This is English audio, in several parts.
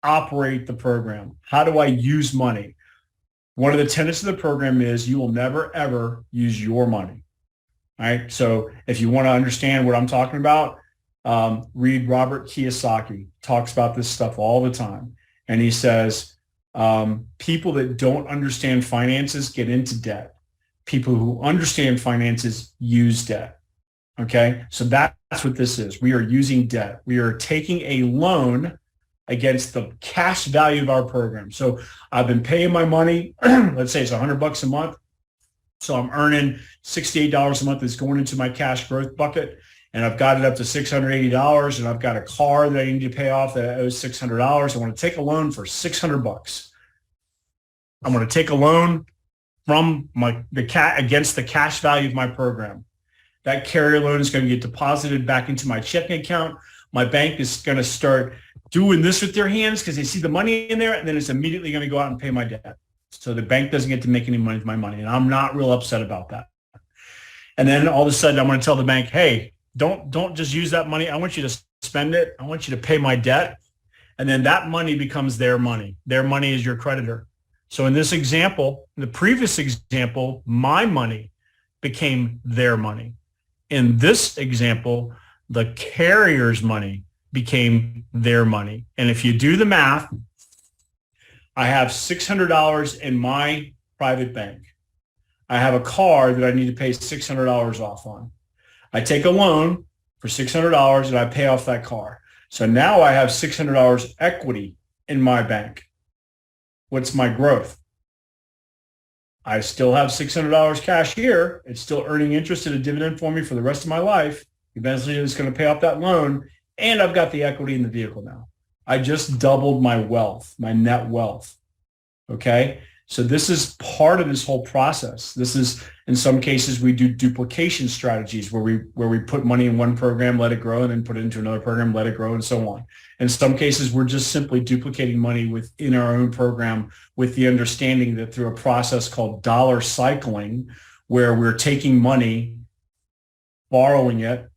operate the program? How do I use money? One of the tenets of the program is you will never, ever use your money. All right. So if you want to understand what I'm talking about, read Robert Kiyosaki. Talks about this stuff all the time. And he says, people that don't understand finances get into debt. People who understand finances use debt. Okay. So that's what this is. We are using debt. We are taking a loan against the cash value of our program. So I've been paying my money. Let's say it's $100 a month. So I'm earning $68 a month that's going into my cash growth bucket. And I've got it up to $680, and I've got a car that I need to pay off that owes $600. I want to take a loan for $600. I'm going to take a loan from against the cash value of my program. That carrier loan is going to get deposited back into my checking account. My bank is going to start doing this with their hands because they see the money in there, and then it's immediately going to go out and pay my debt. So the bank doesn't get to make any money with my money, and I'm not real upset about that. And then all of a sudden, I'm going to tell the bank, hey, don't just use that money. I want you to spend it. I want you to pay my debt. And then that money becomes their money. Their money is your creditor. So in this example, in the previous example, my money became their money. In this example, the carrier's money became their money. And if you do the math, I have $600 in my private bank. I have a car that I need to pay $600 off on. I take a loan for $600 and I pay off that car. So now I have $600 equity in my bank. What's my growth? I still have $600 cash here. It's still earning interest and a dividend for me for the rest of my life. Eventually it's going to pay off that loan, and I've got the equity in the vehicle now. I just doubled my wealth, my net wealth. Okay? So this is part of this whole process. This is, in some cases, we do duplication strategies where we put money in one program, let it grow, and then put it into another program, let it grow, and so on. In some cases, we're just simply duplicating money within our own program with the understanding that through a process called dollar cycling, where we're taking money, borrowing it,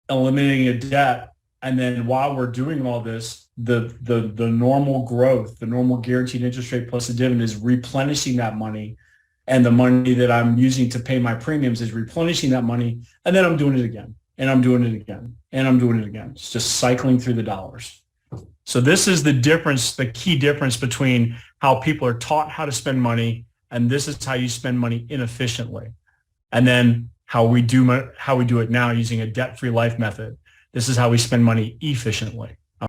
eliminating a debt, and then while we're doing all this, the normal growth, the normal guaranteed interest rate plus the dividend is replenishing that money. And the money that I'm using to pay my premiums is replenishing that money. And then I'm doing it again. And I'm doing it again. And I'm doing it again. It's just cycling through the dollars. So this is the difference, the key difference between how people are taught how to spend money, and this is how you spend money inefficiently. And then how we do it now using a debt-free life method. This is how we spend money efficiently.